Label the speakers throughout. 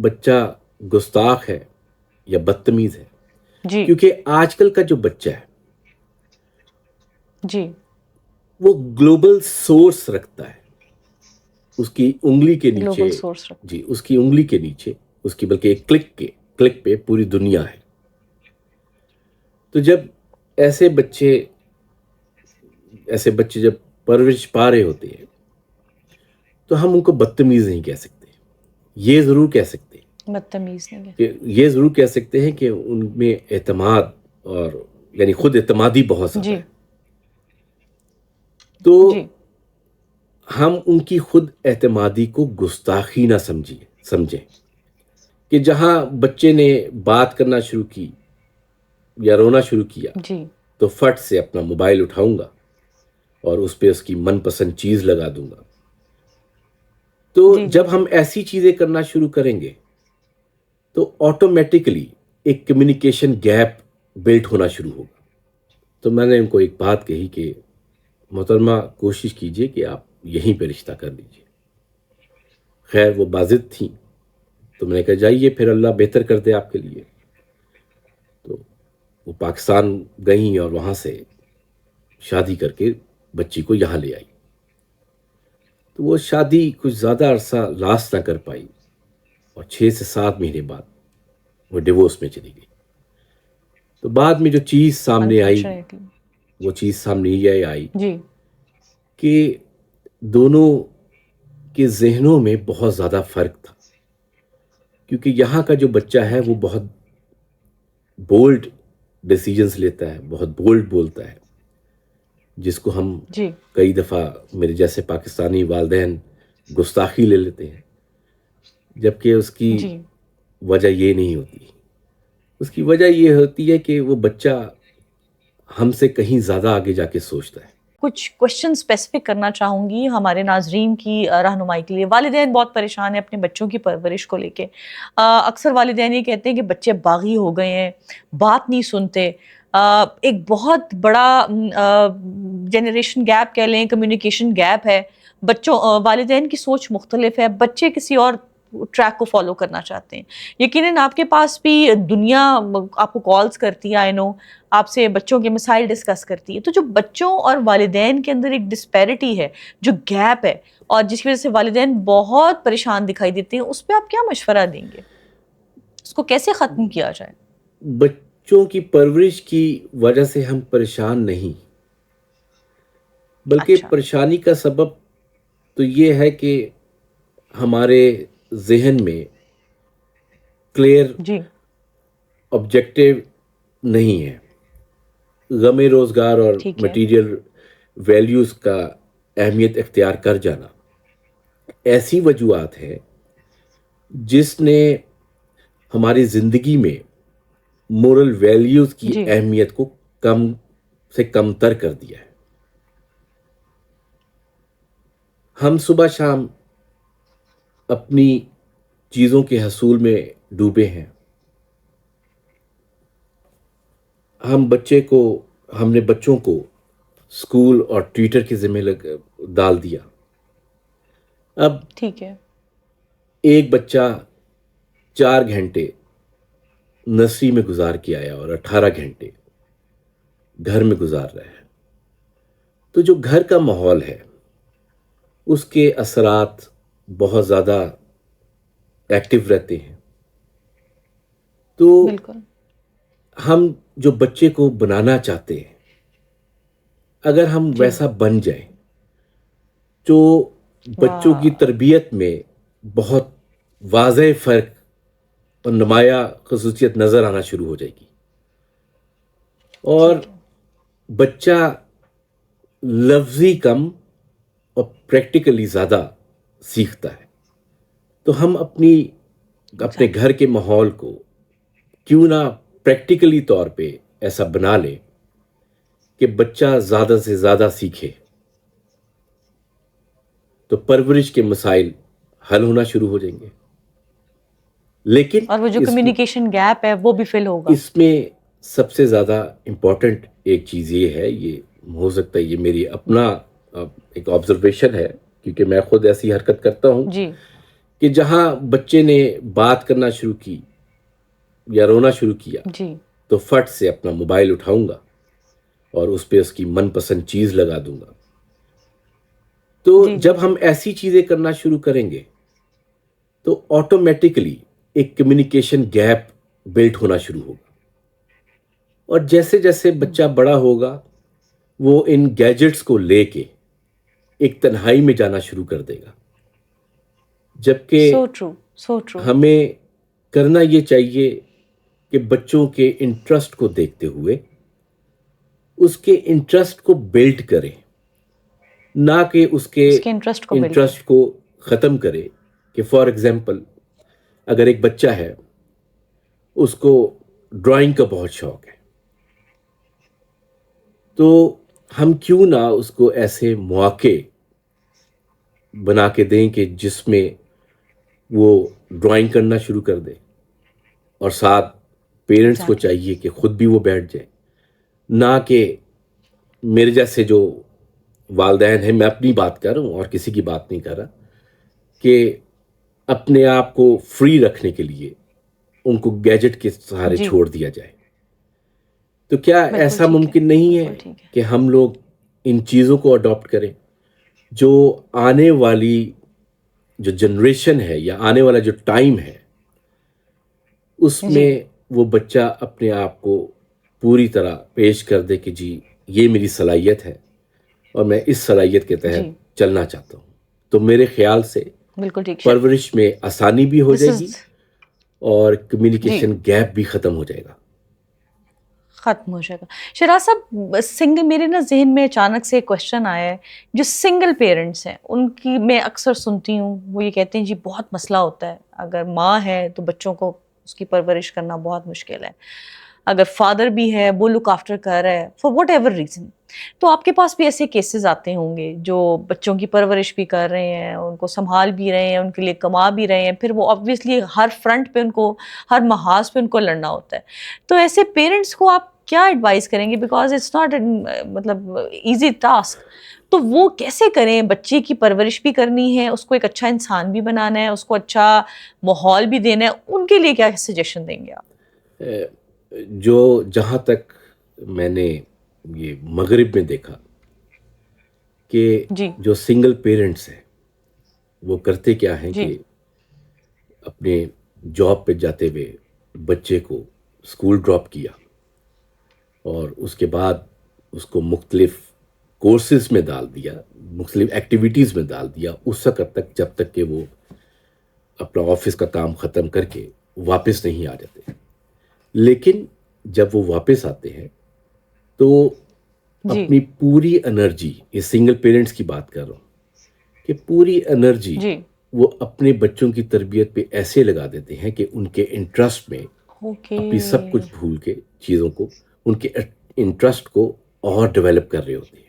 Speaker 1: بچہ گستاخ ہے یا بدتمیز ہے،
Speaker 2: جی
Speaker 1: کیونکہ آج کل کا جو بچہ ہے
Speaker 2: جی
Speaker 1: وہ گلوبل سورس رکھتا ہے، اس کی انگلی کے نیچے،
Speaker 2: گلوبل سورس رکھ
Speaker 1: جی اس کی انگلی کے نیچے، اس کی بلکہ ایک کلک پہ پوری دنیا ہے. تو جب ایسے بچے جب پرورش پا رہے ہوتے ہیں تو ہم ان کو بدتمیز نہیں کہہ سکتے. یہ ضرور کہہ سکتے ہیں
Speaker 2: بدتمیز نہیں ہے.
Speaker 1: کہ یہ ضرور کہہ سکتے ہیں کہ ان میں اعتماد اور یعنی خود اعتمادی بہت زیادہ
Speaker 2: جی
Speaker 1: ہے. تو
Speaker 2: جی
Speaker 1: ہم ان کی خود اعتمادی کو گستاخی نہ سمجھیں کہ جہاں بچے نے بات کرنا شروع کی یا رونا شروع کیا
Speaker 2: جی
Speaker 1: تو فٹ سے اپنا موبائل اٹھاؤں گا اور اس پہ اس کی من پسند چیز لگا دوں گا. تو
Speaker 2: جی جی
Speaker 1: جب ہم ایسی چیزیں کرنا شروع کریں گے تو آٹومیٹکلی ایک کمیونیکیشن گیپ بلٹ ہونا شروع ہوگا. تو میں نے ان کو ایک بات کہی کہ محترمہ کوشش کیجئے کہ آپ یہیں پہ رشتہ کر لیجئے. خیر وہ باضد تھیں تو میں نے کہا جائیے پھر اللہ بہتر کر دے آپ کے لیے. تو وہ پاکستان گئیں اور وہاں سے شادی کر کے بچی کو یہاں لے آئی. تو وہ شادی کچھ زیادہ عرصہ لاسٹ نہ کر پائی اور 6 سے 7 مہینے بعد وہ ڈیورس میں چلی گئی. تو بعد میں جو چیز سامنے آئی
Speaker 2: انفارچونیٹلی.
Speaker 1: وہ چیز سامنے یہ آئی
Speaker 2: جی
Speaker 1: کہ دونوں کے ذہنوں میں بہت زیادہ فرق تھا، کیونکہ یہاں کا جو بچہ ہے وہ بہت بولڈ ڈیسیجنز لیتا ہے، بہت بولڈ بولتا ہے، جس کو ہم
Speaker 2: جی
Speaker 1: کئی دفعہ میرے جیسے پاکستانی والدین گستاخی لے لیتے ہیں، جبکہ اس کی
Speaker 2: جی
Speaker 1: وجہ یہ نہیں ہوتی. اس کی وجہ یہ ہوتی ہے کہ وہ بچہ ہم سے کہیں زیادہ آگے جا کے سوچتا ہے.
Speaker 2: کچھ کوشچن اسپیسیفک کرنا چاہوں گی ہمارے ناظرین کی رہنمائی کے لیے. والدین بہت پریشان ہیں اپنے بچوں کی پرورش کو لے کے. اکثر والدین یہ کہتے ہیں کہ بچے باغی ہو گئے ہیں، بات نہیں سنتے. ایک بہت بڑا جنریشن گیپ کہہ لیں، کمیونیکیشن گیپ ہے. والدین کی سوچ مختلف ہے، بچے کسی اور ٹریک کو فالو کرنا چاہتے ہیں. یقیناً آپ کے پاس بھی دنیا آپ کو کالز کرتی ہے، آئی نو آپ سے بچوں کے مسائل ڈسکس کرتی ہے. تو جو بچوں اور والدین کے اندر ایک ڈسپیرٹی ہے، جو گیپ ہے، اور جس کی وجہ سے والدین بہت پریشان دکھائی دیتے ہیں، اس پہ آپ کیا مشورہ دیں گے؟ اس کو کیسے ختم کیا جائے؟
Speaker 1: بچوں کی پرورش کی وجہ سے ہم پریشان نہیں، بلکہ
Speaker 2: اچھا
Speaker 1: پریشانی کا سبب تو یہ ہے کہ ہمارے ذہن میں کلیئر
Speaker 2: جی
Speaker 1: آبجیکٹو نہیں ہے. غم روزگار اور
Speaker 2: ٹھیک ہے.
Speaker 1: مٹیریل ویلیوز کا اہمیت اختیار کر جانا ایسی وجوہات ہے جس نے ہماری زندگی میں مورل ویلیوز کی
Speaker 2: جی
Speaker 1: اہمیت کو کم سے کم تر کر دیا ہے. ہم صبح شام اپنی چیزوں کے حصول میں ڈوبے ہیں. ہم نے بچوں کو اسکول اور ٹیوٹر کے ذمہ ڈال دیا. اب
Speaker 2: ٹھیک ہے.
Speaker 1: ایک بچہ 4 گھنٹے نرسری میں گزار کے آیا اور 18 گھنٹے گھر میں گزار رہا ہے. تو جو گھر کا ماحول ہے اس کے اثرات بہت زیادہ ایکٹیو رہتے ہیں. تو
Speaker 2: بالکل.
Speaker 1: ہم جو بچے کو بنانا چاہتے ہیں، اگر ہم
Speaker 2: جی
Speaker 1: ویسا بن جائیں تو بچوں کی
Speaker 2: واہ.
Speaker 1: تربیت میں بہت واضح فرق اور نمایاں خصوصیت نظر آنا شروع ہو جائے گی. اور
Speaker 2: ٹھیک ہے.
Speaker 1: بچہ لفظی کم اور پریکٹیکلی زیادہ سیکھتا ہے. تو ہم اپنے گھر کے ماحول کو کیوں نہ پریکٹیکلی طور پہ ایسا بنا لیں کہ بچہ زیادہ سے زیادہ سیکھے، تو پرورش کے مسائل حل ہونا شروع ہو جائیں گے. لیکن
Speaker 2: اور وہ جو کمیونیکیشن گیپ ہے وہ بھی فل ہوگا.
Speaker 1: اس میں سب سے زیادہ امپورٹنٹ ایک چیز یہ ہے، یہ ہو سکتا ہے یہ میری اپنا ایک آبزرویشن ہے کیونکہ میں خود ایسی حرکت کرتا ہوں
Speaker 2: جی
Speaker 1: کہ جہاں بچے نے بات کرنا شروع کی یا رونا شروع کیا
Speaker 2: جی
Speaker 1: تو فٹ سے اپنا موبائل اٹھاؤں گا اور اس پہ اس کی من پسند چیز لگا دوں گا. تو
Speaker 2: جی جی
Speaker 1: جب ہم ایسی چیزیں کرنا شروع کریں گے تو آٹومیٹکلی ایک کمیونیکیشن گیپ بلٹ ہونا شروع ہوگا. اور جیسے جیسے بچہ بڑا ہوگا وہ ان گیجٹس کو لے کے ایک تنہائی میں جانا شروع کر دے گا. جبکہ
Speaker 2: سو ٹرو سو ٹرو.
Speaker 1: ہمیں کرنا یہ چاہیے کہ بچوں کے انٹرسٹ کو دیکھتے ہوئے اس کے انٹرسٹ کو بلڈ کریں، نہ کہ اس کے
Speaker 2: اس کے انٹرسٹ کو بلڈ
Speaker 1: انٹرسٹ کو ختم کرے. کہ فار ایگزامپل اگر ایک بچہ ہے اس کو ڈرائنگ کا بہت شوق ہے تو ہم کیوں نہ اس کو ایسے مواقع بنا کے دیں کہ جس میں وہ ڈرائنگ کرنا شروع کر دے اور ساتھ پیرنٹس کو
Speaker 2: ایگزیکٹلی.
Speaker 1: چاہیے کہ خود بھی وہ بیٹھ جائے. نہ کہ میرے جیسے جو والدین ہیں، میں اپنی بات کر رہا ہوں اور کسی کی بات نہیں کر رہا، کہ اپنے آپ کو فری رکھنے کے لیے ان کو گیجٹ کے سہارے
Speaker 2: جی
Speaker 1: چھوڑ دیا جائے. تو کیا
Speaker 2: بالکل
Speaker 1: ایسا
Speaker 2: ٹھیک ہے.
Speaker 1: ممکن نہیں ہے
Speaker 2: بالکل ٹھیک ہے.
Speaker 1: کہ ہم لوگ ان چیزوں کو اڈاپٹ کریں جو آنے والی جو جنریشن ہے یا آنے والا جو ٹائم ہے اس
Speaker 2: جی
Speaker 1: میں وہ بچہ اپنے آپ کو پوری طرح پیش کر دے کہ جی یہ میری صلاحیت ہے اور میں اس صلاحیت کے تحت
Speaker 2: جی
Speaker 1: چلنا چاہتا ہوں. تو میرے خیال سے
Speaker 2: بالکل ٹھیک.
Speaker 1: پرورش میں آسانی بھی ہو
Speaker 2: دس
Speaker 1: جائے
Speaker 2: از
Speaker 1: گی اور
Speaker 2: جی
Speaker 1: کمیونیکیشن گیپ بھی ختم ہو جائے گا.
Speaker 2: ختم ہو جائے گا. شراز صاحب سنگل میرے نا ذہن میں اچانک سے ایک کوشچن آیا ہے. جو سنگل پیرنٹس ہیں ان کی میں اکثر سنتی ہوں وہ یہ کہتے ہیں جی بہت مسئلہ ہوتا ہے. اگر ماں ہے تو بچوں کو اس کی پرورش کرنا بہت مشکل ہے. اگر فادر بھی ہے وہ لک آفٹر کر رہا ہے فار واٹ ایور ریزن. تو آپ کے پاس بھی ایسے کیسز آتے ہوں گے جو بچوں کی پرورش بھی کر رہے ہیں، ان کو سنبھال بھی رہے ہیں، ان کے لیے کما بھی رہے ہیں، پھر وہ آبویسلی ہر فرنٹ پہ ان کو، ہر محاذ پہ ان کو لڑنا ہوتا ہے. تو ایسے پیرنٹس کو آپ کیا ایڈوائز کریں گے؟ بیکاز اٹس ناٹ مطلب ایزی ٹاسک. تو وہ کیسے کریں؟ بچے کی پرورش بھی کرنی ہے، اس کو ایک اچھا انسان بھی بنانا ہے، اس کو اچھا ماحول بھی دینا ہے. ان کے لیے کیا سجیشن دیں گے آپ؟
Speaker 1: جو جہاں تک میں نے یہ مغرب میں دیکھا کہ
Speaker 2: جی
Speaker 1: جو سنگل پیرنٹس ہیں وہ کرتے کیا ہیں
Speaker 2: جی
Speaker 1: کہ اپنے جاب پہ جاتے ہوئے بچے کو اسکول ڈراپ کیا اور اس کے بعد اس کو مختلف کورسز میں ڈال دیا، مختلف ایکٹیویٹیز میں ڈال دیا اس وقت تک جب تک کہ وہ اپنا آفس کا کام ختم کر کے واپس نہیں آ جاتے. لیکن جب وہ واپس آتے ہیں تو
Speaker 2: جی
Speaker 1: اپنی پوری انرجی، یہ سنگل پیرنٹس کی بات کر رہا ہوں، کہ پوری انرجی
Speaker 2: جی
Speaker 1: وہ اپنے بچوں کی تربیت پہ ایسے لگا دیتے ہیں کہ ان کے انٹرسٹ میں
Speaker 2: اوکے.
Speaker 1: اپنی سب کچھ بھول کے چیزوں کو، ان کے انٹرسٹ کو اور ڈیولپ کر رہے ہوتے ہیں.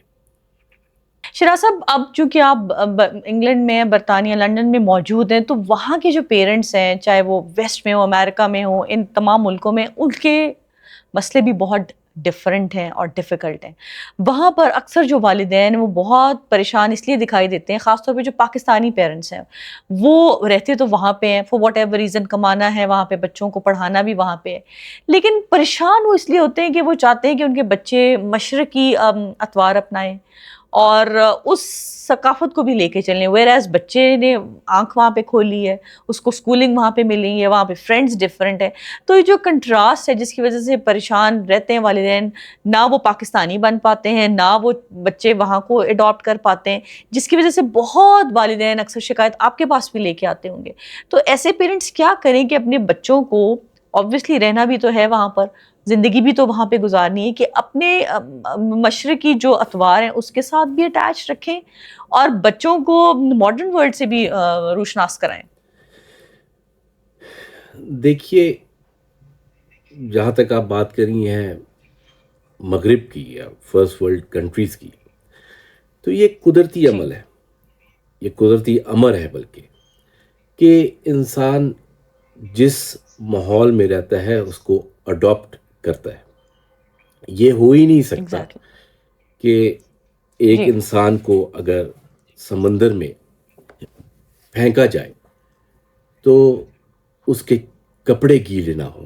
Speaker 2: شراز صاحب اب چونکہ آپ انگلینڈ میں، برطانیہ، لنڈن میں موجود ہیں، تو وہاں کے جو پیرنٹس ہیں چاہے وہ ویسٹ میں ہو، امریکہ میں ہو، ان تمام ملکوں میں ان کے مسئلے بھی بہت ڈفرینٹ ہیں اور ڈیفیکلٹ ہیں. وہاں پر اکثر جو والدین وہ بہت پریشان اس لیے دکھائی دیتے ہیں، خاص طور پہ جو پاکستانی پیرنٹس ہیں وہ رہتے تو وہاں پہ ہیں فار واٹ ایور ریزن، کمانا ہے وہاں پہ، بچوں کو پڑھانا بھی وہاں پہ ہے، لیکن پریشان وہ اس لیے ہوتے ہیں کہ وہ چاہتے ہیں کہ ان کے بچے مشرقی اطوار اپنائیں اور اس ثقافت کو بھی لے کے چلیں. ویئر ایز بچے نے آنکھ وہاں پہ کھولی ہے، اس کو اسکولنگ وہاں پہ ملی ہے، وہاں پہ فرینڈس ڈفرینٹ ہے. تو یہ جو کنٹراسٹ ہے جس کی وجہ سے پریشان رہتے ہیں والدین، نہ وہ پاکستانی بن پاتے ہیں، نہ وہ بچے وہاں کو اڈاپٹ کر پاتے ہیں، جس کی وجہ سے بہت والدین اکثر شکایت آپ کے پاس بھی لے کے آتے ہوں گے. تو ایسے پیرنٹس کیا کریں کہ اپنے بچوں کو، آبویسلی رہنا بھی تو ہے وہاں پر، زندگی بھی تو وہاں پہ گزارنی ہے، کہ اپنے مشرقی جو اطوار ہیں اس کے ساتھ بھی اٹیچ رکھیں اور بچوں کو ماڈرن ورلڈ سے بھی روشناس کرائیں؟
Speaker 1: دیکھیے، جہاں تک آپ بات کر رہی ہیں مغرب کی یا فرسٹ ورلڈ کنٹریز کی، تو یہ قدرتی
Speaker 2: جی
Speaker 1: عمل ہے، یہ قدرتی امر ہے بلکہ، کہ انسان جس ماحول میں رہتا ہے اس کو اڈاپٹ کرتا ہے. یہ ہو ہی نہیں سکتا
Speaker 2: ایگزیکٹلی.
Speaker 1: کہ ایک
Speaker 2: جی
Speaker 1: انسان کو اگر سمندر میں پھینکا جائے تو اس کے کپڑے گیلے نہ ہوں،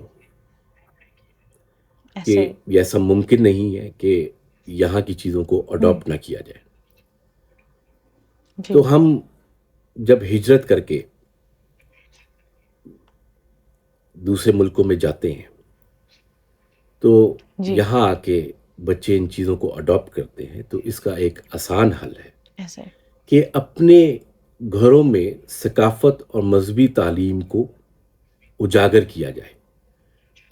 Speaker 1: کہ
Speaker 2: ایسے
Speaker 1: یہ ایسا ممکن نہیں ہے کہ یہاں کی چیزوں کو
Speaker 2: ہوں،
Speaker 1: اڈاپٹ نہ کیا جائے.
Speaker 2: جی
Speaker 1: تو ہم جب ہجرت کر کے دوسرے ملکوں میں جاتے ہیں تو
Speaker 2: جی
Speaker 1: یہاں آ کے بچے ان چیزوں کو اڈاپٹ کرتے ہیں، تو اس کا ایک آسان حل ہے
Speaker 2: ایسے
Speaker 1: کہ اپنے گھروں میں ثقافت اور مذہبی تعلیم کو اجاگر کیا جائے،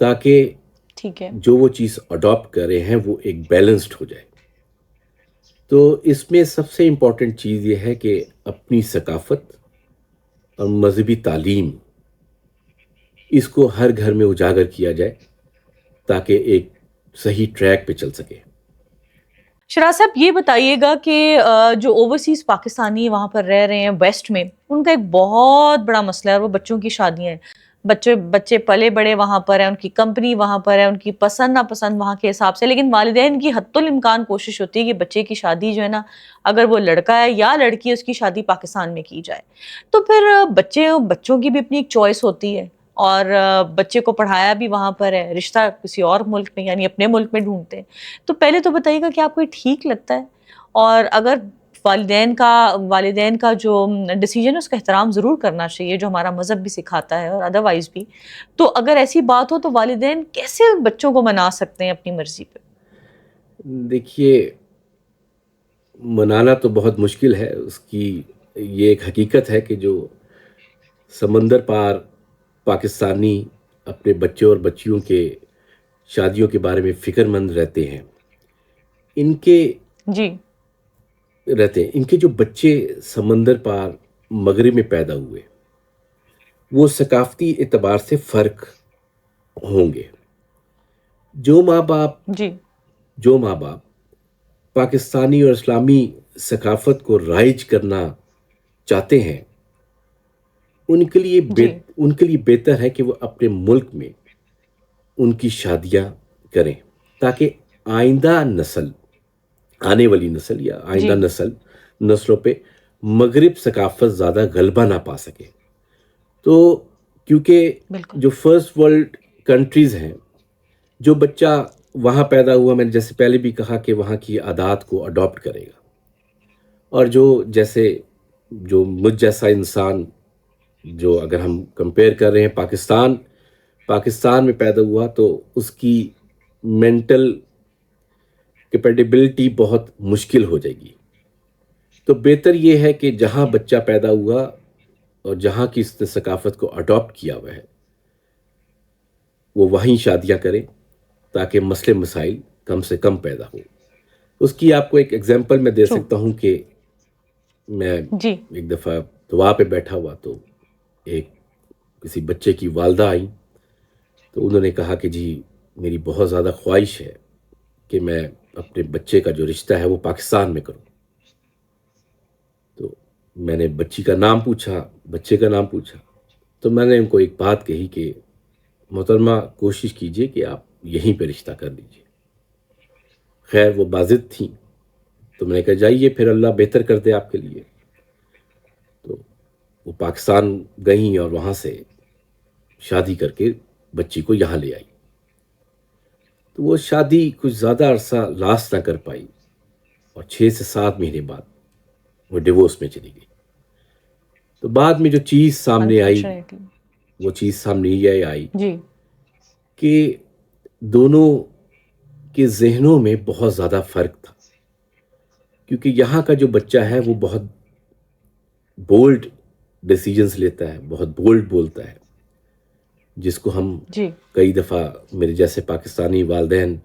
Speaker 1: تاکہ
Speaker 2: ٹھیک ہے
Speaker 1: جو وہ چیز اڈاپٹ کر رہے ہیں وہ ایک بیلنسڈ ہو جائے. تو اس میں سب سے امپورٹنٹ چیز یہ ہے کہ اپنی ثقافت اور مذہبی تعلیم اس کو ہر گھر میں اجاگر کیا جائے تاکہ ایک صحیح ٹریک پہ چل سکے.
Speaker 2: شراز صاحب یہ بتائیے گا کہ جو اوورسیز پاکستانی وہاں پر رہ رہے ہیں ویسٹ میں، ان کا ایک بہت بڑا مسئلہ ہے اور وہ بچوں کی شادیاں ہیں. بچے پلے بڑے وہاں پر ہیں، ان کی کمپنی وہاں پر ہے، ان کی پسند ناپسند وہاں کے حساب سے، لیکن والدین کی حتی الامکان کوشش ہوتی ہے کہ بچے کی شادی جو ہے نا، اگر وہ لڑکا ہے یا لڑکی ہے، اس کی شادی پاکستان میں کی جائے. تو پھر بچوں کی بھی اپنی ایک چوائس ہوتی ہے، اور بچے کو پڑھایا بھی وہاں پر ہے، رشتہ کسی اور ملک میں یعنی اپنے ملک میں ڈھونڈتے ہیں. تو پہلے تو بتائیے گا کہ آپ کو یہ ٹھیک لگتا ہے، اور اگر والدین کا جو ڈیسیجن ہے اس کا احترام ضرور کرنا چاہیے، جو ہمارا مذہب بھی سکھاتا ہے اور ادروائز بھی. تو اگر ایسی بات ہو تو والدین کیسے بچوں کو منا سکتے ہیں اپنی مرضی پہ؟
Speaker 1: دیکھیے، منانا تو بہت مشکل ہے. اس کی یہ ایک حقیقت ہے کہ جو سمندر پار پاکستانی اپنے بچوں اور بچیوں کے شادیوں کے بارے میں فکر مند ان کے
Speaker 2: جی
Speaker 1: ان کے جو بچے سمندر پار مغرب میں پیدا ہوئے وہ ثقافتی اعتبار سے فرق ہوں گے. جو ماں باپ
Speaker 2: جی
Speaker 1: جو ماں باپ پاکستانی اور اسلامی ثقافت کو رائج کرنا چاہتے ہیں،
Speaker 2: جی
Speaker 1: ان کے لیے بہتر ہے کہ وہ اپنے ملک میں ان کی شادیاں کریں، تاکہ آئندہ نسل آنے والی نسل یا
Speaker 2: جی
Speaker 1: آئندہ نسلوں پہ مغرب ثقافت زیادہ غلبہ نہ پا سکے. تو کیونکہ
Speaker 2: بالکل
Speaker 1: جو فرسٹ ورلڈ کنٹریز ہیں، جو بچہ وہاں پیدا ہوا، میں نے جیسے پہلے بھی کہا کہ وہاں کی عادات کو اڈاپٹ کرے گا، اور جو مجھ جیسا انسان، جو اگر ہم کمپیئر کر رہے ہیں پاکستان میں پیدا ہوا، تو اس کی مینٹل کیپیبلٹی بہت مشکل ہو جائے گی. تو بہتر یہ ہے کہ جہاں
Speaker 2: ٹھیک ہے
Speaker 1: بچہ پیدا ہوا اور جہاں کی اس نے ثقافت کو اڈاپٹ کیا ہوا ہے وہ وہیں شادیاں کریں، تاکہ مسئلے مسائل کم سے کم پیدا ہو. اس کی آپ کو ایک ایگزامپل میں دے
Speaker 2: ٹرو
Speaker 1: سکتا ہوں کہ میں
Speaker 2: جی
Speaker 1: ایک دفعہ دعا پہ بیٹھا ہوا تو ایک کسی بچے کی والدہ آئیں، تو انہوں نے کہا کہ جی میری بہت زیادہ خواہش ہے کہ میں اپنے بچے کا جو رشتہ ہے وہ پاکستان میں کروں. تو میں نے بچی کا نام پوچھا، بچے کا نام پوچھا، تو میں نے ان کو ایک بات کہی کہ محترمہ کوشش کیجئے کہ آپ یہیں پہ رشتہ کر لیجئے. خیر وہ باضد تھیں، تو میں نے کہا جائیے پھر اللہ بہتر کر دے آپ کے لیے. تو وہ پاکستان گئیں اور وہاں سے شادی کر کے بچی کو یہاں لے آئی. تو وہ شادی کچھ زیادہ عرصہ لاسٹ نہ کر پائی، اور 6 سے 7 مہینے بعد وہ ڈیورس میں چلی گئی. تو بعد میں جو چیز سامنے آئی
Speaker 2: انفارچونیٹلی
Speaker 1: وہ چیز سامنے یہ آئی
Speaker 2: جی
Speaker 1: کہ دونوں کے ذہنوں میں بہت زیادہ فرق تھا. کیونکہ یہاں کا جو بچہ ہے وہ
Speaker 2: اوکے
Speaker 1: بہت بولڈ ڈیسیجنز لیتا ہے، بہت بولڈ بولتا ہے، جس کو ہم
Speaker 2: جی
Speaker 1: کئی دفعہ میرے جیسے پاکستانی والدین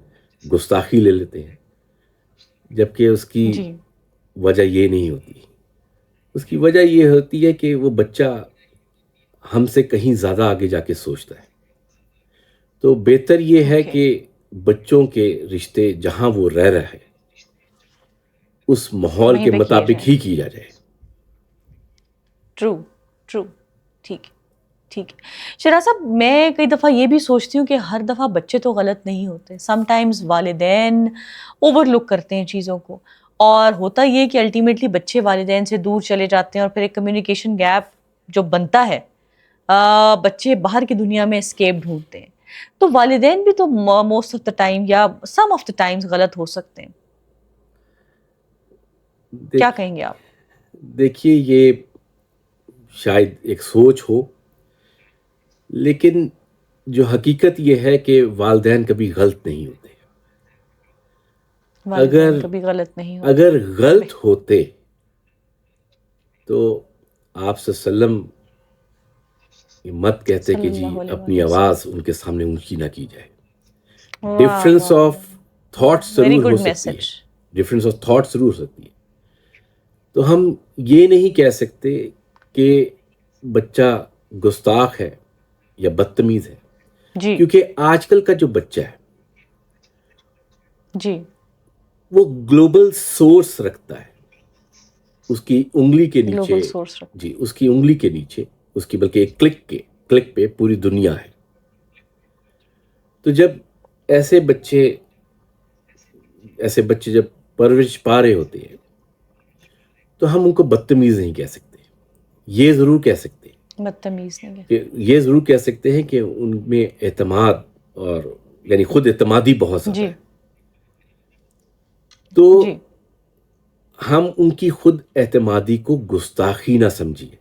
Speaker 1: گستاخی لے لیتے ہیں، جبکہ اس کی
Speaker 2: جی
Speaker 1: وجہ یہ نہیں ہوتی. اس کی وجہ یہ ہوتی ہے کہ وہ بچہ ہم سے کہیں زیادہ آگے جا کے سوچتا ہے. تو بہتر یہ ہے
Speaker 2: اوکے
Speaker 1: کہ بچوں کے رشتے جہاں وہ رہ رہے ہیں اس ماحول
Speaker 2: وہیں
Speaker 1: کے
Speaker 2: پہ کیے
Speaker 1: مطابق
Speaker 2: جائیں.
Speaker 1: ہی کی جائے.
Speaker 2: ٹرو ٹرو ٹھیک ہے ٹھیک ہے. شراز صاحب میں کئی دفعہ یہ بھی سوچتی ہوں کہ ہر دفعہ بچے تو غلط نہیں ہوتے، سم ٹائمز والدین اوور لک کرتے ہیں چیزوں کو، اور ہوتا یہ کہ الٹیمیٹلی بچے والدین سے دور چلے جاتے ہیں، اور پھر ایک کمیونیکیشن گیپ جو بنتا ہے بچے باہر کی دنیا میں اسکیپ ڈھونڈتے ہیں. تو والدین بھی تو موسٹ آف دا ٹائم یا سم آف دا ٹائمز غلط ہو سکتے ہیں. کیا
Speaker 1: دیکھ
Speaker 2: کہیں گے آپ؟
Speaker 1: دیکھیے یہ شاید ایک سوچ ہو، لیکن جو حقیقت یہ ہے کہ والدین کبھی غلط نہیں ہوتے.
Speaker 2: والدین
Speaker 1: اگر
Speaker 2: کبھی غلط نہیں ہوتے.
Speaker 1: اگر غلط ہوتے تو آپ صلی اللہ علیہ وسلم یہ مت کہتے کہ
Speaker 2: صلی
Speaker 1: جی
Speaker 2: اللہ علیہ
Speaker 1: اپنی
Speaker 2: وآلہ وسلم.
Speaker 1: آواز ان کے سامنے اونچی نہ کی جائے.
Speaker 2: واہ
Speaker 1: ڈفرینس
Speaker 2: واہ
Speaker 1: آف تھاٹس
Speaker 2: ویری
Speaker 1: ضرور ہو
Speaker 2: گڈ
Speaker 1: سکتی ہے،
Speaker 2: میسج.
Speaker 1: ڈفرینس آف تھاٹس ضرور ہو سکتی ہے. تو ہم یہ نہیں کہہ سکتے کہ بچہ گستاخ ہے یا بدتمیز ہے،
Speaker 2: جی
Speaker 1: کیونکہ آج کل کا جو بچہ ہے
Speaker 2: جی
Speaker 1: وہ گلوبل سورس رکھتا ہے. اس کی انگلی کے نیچے،
Speaker 2: گلوبل سورس رکھتا
Speaker 1: جی اس کی انگلی کے نیچے، اس کی بلکہ ایک کلک پہ پوری دنیا ہے. تو جب ایسے بچے جب پرورش پا رہے ہوتے ہیں تو ہم ان کو بدتمیز نہیں کہہ سکتے. یہ ضرور کہہ سکتے ہیں
Speaker 2: بدتمیز نہیں ہے.
Speaker 1: کہ یہ ضرور کہہ سکتے ہیں کہ ان میں اعتماد اور یعنی خود اعتمادی بہت زیادہ
Speaker 2: جی
Speaker 1: ہے. تو
Speaker 2: جی
Speaker 1: ہم ان کی خود اعتمادی کو گستاخی نہ سمجھیں.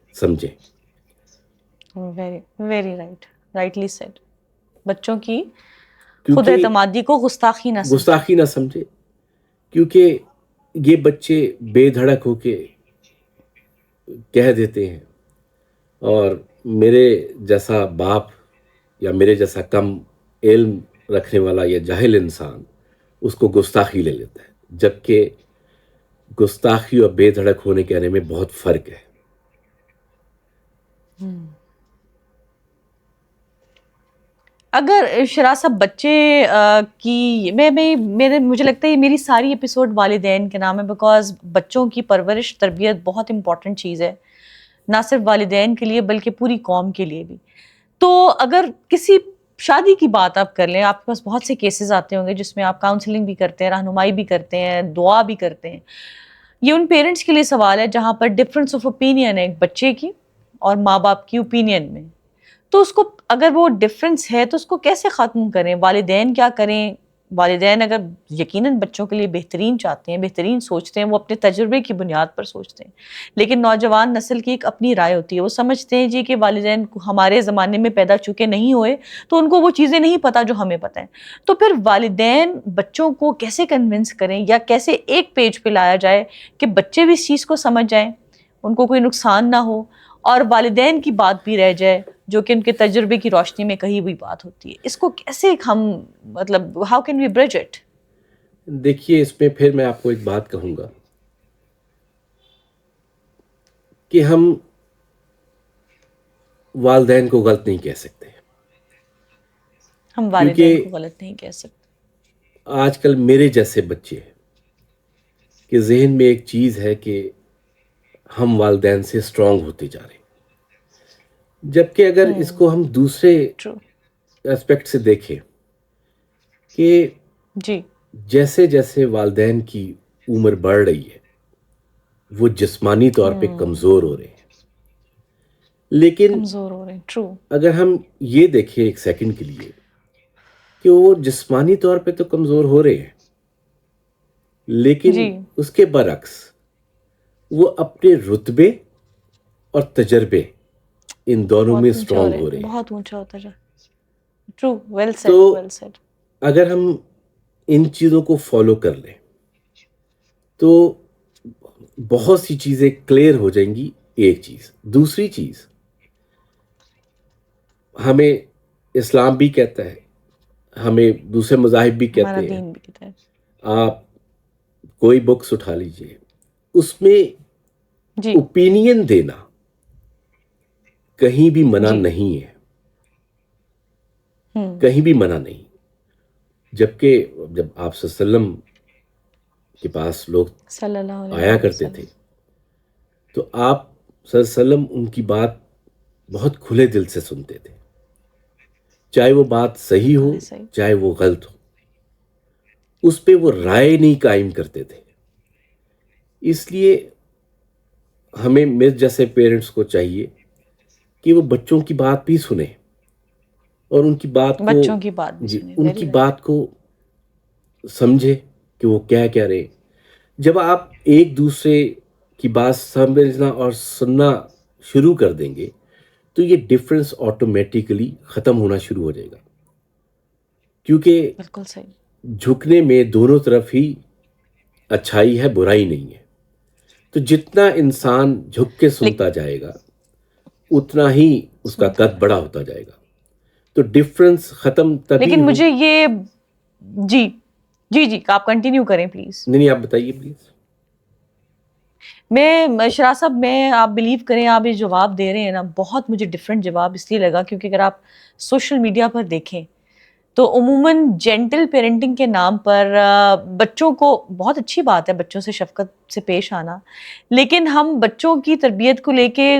Speaker 2: Very very rightly said. بچوں کی خود
Speaker 1: کیونکہ
Speaker 2: اعتمادی کو گستاخی نہ سمجھیں.
Speaker 1: گستاخی نہ سمجھے، کیونکہ یہ بچے بے دھڑک ہو کے کہہ دیتے ہیں، اور میرے جیسا باپ یا میرے جیسا کم علم رکھنے والا یا جاہل انسان اس کو گستاخی لے لیتا ہے، جبکہ گستاخی اور بے دھڑک ہونے کہنے میں بہت فرق ہے.
Speaker 2: اگر شراز صاحب بچے کی مجھے لگتا ہے یہ میری ساری ایپیسوڈ والدین کے نام ہے، بیکاز بچوں کی پرورش تربیت بہت امپورٹنٹ چیز ہے، نہ صرف والدین کے لیے بلکہ پوری قوم کے لیے بھی. تو اگر کسی شادی کی بات آپ کر لیں، آپ کے پاس بہت سے کیسز آتے ہوں گے جس میں آپ کاؤنسلنگ بھی کرتے ہیں، رہنمائی بھی کرتے ہیں، دعا بھی کرتے ہیں. یہ ان پیرنٹس کے لیے سوال ہے جہاں پر ڈفرینس آف اوپینین ہے ایک بچے کی اور ماں باپ کی اوپینین میں. تو اس کو اگر وہ ڈفرینس ہے تو اس کو کیسے ختم کریں؟ والدین کیا کریں؟ والدین اگر یقیناً بچوں کے لیے بہترین چاہتے ہیں، بہترین سوچتے ہیں، وہ اپنے تجربے کی بنیاد پر سوچتے ہیں، لیکن نوجوان نسل کی ایک اپنی رائے ہوتی ہے. وہ سمجھتے ہیں جی کہ والدین ہمارے زمانے میں پیدا چکے نہیں ہوئے تو ان کو وہ چیزیں نہیں پتہ جو ہمیں پتہ ہیں. تو پھر والدین بچوں کو کیسے کنونس کریں یا کیسے ایک پیج پہ لایا جائے کہ بچے بھی اس چیز کو سمجھ جائیں، ان کو کوئی نقصان نہ ہو، اور والدین کی بات بھی رہ جائے جو کہ ان کے تجربے کی روشنی میں کہی ہوئی بات ہوتی ہے. اس کو کیسے ہم مطلب how can we bridge it?
Speaker 1: دیکھیے اس میں پھر میں آپ کو ایک بات کہوں گا کہ ہم والدین کو غلط نہیں کہہ سکتے،
Speaker 2: ہم والدین
Speaker 1: کیونکہ
Speaker 2: کو غلط نہیں کہہ سکتے.
Speaker 1: آج کل میرے جیسے بچے ہیں کہ ذہن میں ایک چیز ہے کہ ہم والدین سے اسٹرانگ ہوتے جا رہے ہیں، جبکہ اگر اس کو ہم دوسرے
Speaker 2: ٹرو.
Speaker 1: اسپیکٹ سے دیکھیں کہ
Speaker 2: جی
Speaker 1: جیسے جیسے والدین کی عمر بڑھ رہی ہے وہ جسمانی طور پہ کمزور ہو رہے ہیں، لیکن
Speaker 2: کمزور ہو رہے ہیں. ٹرو.
Speaker 1: اگر ہم یہ دیکھیں ایک سیکنڈ کے لیے کہ وہ جسمانی طور پہ تو کمزور ہو رہے ہیں، لیکن
Speaker 2: جی
Speaker 1: اس کے برعکس وہ اپنے رتبے اور تجربے ان دونوں میں
Speaker 2: بہت اونچا ہو
Speaker 1: اسٹرانگ
Speaker 2: رہے
Speaker 1: ہو
Speaker 2: ہیں،
Speaker 1: رہے ہیں.
Speaker 2: بہت اونچا ہوتا جا. ٹرو. ویل
Speaker 1: تو
Speaker 2: سیڈ ویل سیڈ.
Speaker 1: اگر ہم ان چیزوں کو فالو کر لیں تو بہت سی چیزیں کلیئر ہو جائیں گی. ایک چیز. دوسری چیز، ہمیں اسلام بھی کہتا ہے، ہمیں دوسرے مذاہب بھی
Speaker 2: ہمارا
Speaker 1: کہتے ہیں،
Speaker 2: دین بھی کہتا ہے.
Speaker 1: آپ کوئی بکس اٹھا لیجئے، اس میں
Speaker 2: جی
Speaker 1: اوپینین دینا کہیں بھی منع
Speaker 2: جی
Speaker 1: نہیں ہے، کہیں بھی منع نہیں. جبکہ جب آپ صلی اللہ علیہ وسلم کے پاس لوگ
Speaker 2: صلی اللہ علیہ
Speaker 1: آیا
Speaker 2: وآلہ
Speaker 1: کرتے
Speaker 2: وسلم.
Speaker 1: تھے تو آپ صلی اللہ علیہ وسلم ان کی بات بہت کھلے دل سے سنتے تھے، چاہے وہ بات صحیح ہو
Speaker 2: صحیح.
Speaker 1: چاہے وہ غلط ہو، اس پہ وہ رائے نہیں قائم کرتے تھے. اس لیے ہمیں میرے جیسے پیرنٹس کو چاہیے کہ وہ بچوں کی بات بھی سنیں اور ان کی بات کو
Speaker 2: بچوں کی بات بھی
Speaker 1: جی
Speaker 2: سنیں،
Speaker 1: ان
Speaker 2: ویری
Speaker 1: کی
Speaker 2: رائٹ.
Speaker 1: بات کو سمجھے کہ وہ کیا کہہ رہے. جب آپ ایک دوسرے کی بات سمجھنا اور سننا شروع کر دیں گے تو یہ ڈفرینس آٹومیٹیکلی ختم ہونا شروع ہو جائے گا، کیونکہ
Speaker 2: بالکل صحیح.
Speaker 1: جھکنے میں دونوں طرف ہی اچھائی ہے، برائی نہیں ہے. تو جتنا انسان جھک کے سنتا جائے گا اتنا ہی اس کا
Speaker 2: سنتا
Speaker 1: قد
Speaker 2: جائے.
Speaker 1: بڑا ہوتا جائے گا. تو ڈفرینس ختم تبھی
Speaker 2: لیکن
Speaker 1: ہو.
Speaker 2: مجھے یہ جی جی آپ کنٹینیو کریں پلیز.
Speaker 1: نہیں آپ بتائیے پلیز.
Speaker 2: میں شراز صاحب، میں آپ بلیو کریں، آپ یہ جواب دے رہے ہیں نا، بہت مجھے ڈفرینٹ جواب اس لیے لگا کیونکہ اگر آپ سوشل میڈیا پر دیکھیں تو عموماً جینٹل پیرنٹنگ کے نام پر بچوں کو، بہت اچھی بات ہے بچوں سے شفقت سے پیش آنا، لیکن ہم بچوں کی تربیت کو لے کے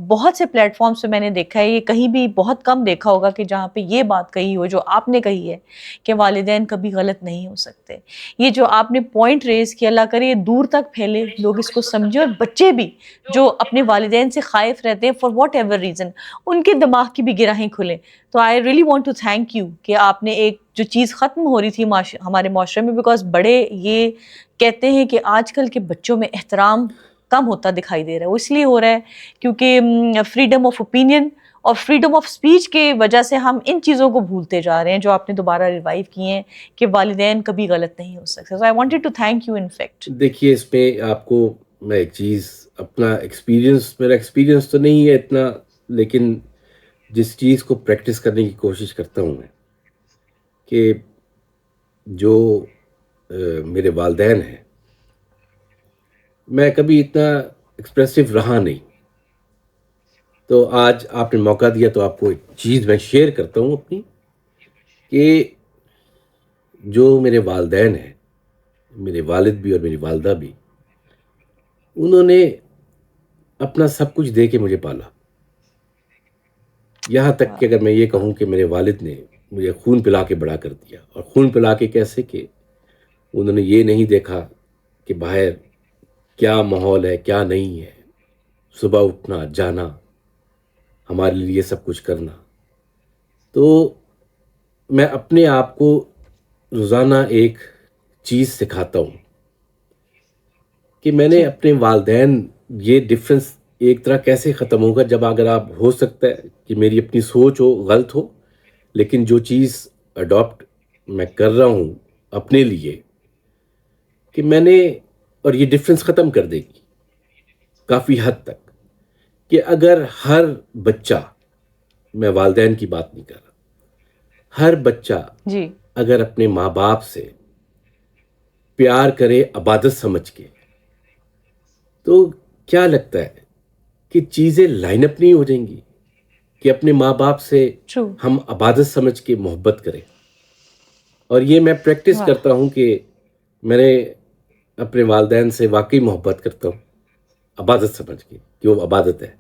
Speaker 2: بہت سے پلیٹ فارمز پہ میں نے دیکھا ہے، یہ کہیں بھی بہت کم دیکھا ہوگا کہ جہاں پہ یہ بات کہی ہو جو آپ نے کہی ہے کہ والدین کبھی غلط نہیں ہو سکتے. یہ جو آپ نے پوائنٹ ریز کیا، اللہ کرے یہ دور تک پھیلے، لوگ اس کو سمجھے، اور بچے بھی جو اپنے والدین سے خائف رہتے ہیں فار واٹ ایور ریزن، ان کے دماغ کی بھی گراہیں کھلیں. تو I really want to thank you کہ آپ نے ایک جو چیز ختم ہو رہی تھی ہمارے معاشرے میں، بیکاز بڑے یہ کہتے ہیں کہ آج کل کے بچوں میں احترام کم ہوتا دکھائی دے رہا ہے. وہ اس لیے ہو رہا ہے کیونکہ فریڈم آف اوپینین اور فریڈم آف اسپیچ کی وجہ سے ہم ان چیزوں کو بھولتے جا رہے ہیں جو آپ نے دوبارہ ریوائیو کیے ہیں کہ والدین کبھی غلط نہیں ہو سکتے. So I wanted to thank you in fact.
Speaker 1: دیکھیے اس میں آپ کو میں ایک چیز، اپنا ایکسپیرینس، میرا ایکسپیرینس تو نہیں ہے اتنا، لیکن جس چیز کو پریکٹس کرنے کی کوشش کرتا ہوں میں، کہ جو میرے والدین ہیں، میں کبھی اتنا ایکسپریسو رہا نہیں. تو آج آپ نے موقع دیا تو آپ کو ایک چیز میں شیئر کرتا ہوں اپنی، کہ جو میرے والدین ہیں، میرے والد بھی اور میری والدہ بھی، انہوں نے اپنا سب کچھ دے کے مجھے پالا. یہاں تک کہ اگر میں یہ کہوں کہ میرے والد نے مجھے خون پلا کے بڑا کر دیا. اور خون پلا کے کیسے؟ کہ انہوں نے یہ نہیں دیکھا کہ باہر کیا ماحول ہے کیا نہیں ہے، صبح اٹھنا جانا، ہمارے لیے سب کچھ کرنا. تو میں اپنے آپ کو روزانہ ایک چیز سکھاتا ہوں کہ میں نے
Speaker 2: جی
Speaker 1: اپنے والدین، یہ ڈفرینس ایک طرح کیسے ختم ہوگا جب اگر آپ، ہو سکتا ہے کہ میری اپنی سوچ ہو غلط ہو، لیکن جو چیز اڈاپٹ میں کر رہا ہوں اپنے لیے، کہ میں نے، اور یہ ڈفرینس ختم کر دے گی کافی حد تک، کہ اگر ہر بچہ، میں والدین کی بات نہیں کر رہا، ہر بچہ
Speaker 2: جی
Speaker 1: اگر اپنے ماں باپ سے پیار کرے عبادت سمجھ کے، تو کیا لگتا ہے کہ چیزیں لائن اپ نہیں ہو جائیں گی؟ کہ اپنے ماں باپ سے
Speaker 2: ٹرو.
Speaker 1: ہم عبادت سمجھ کے محبت کریں. اور یہ میں پریکٹس
Speaker 2: واہ.
Speaker 1: کرتا ہوں کہ میں نے اپنے والدین سے واقعی محبت کرتا ہوں، عبادت سمجھ کے کہ وہ عبادت ہے.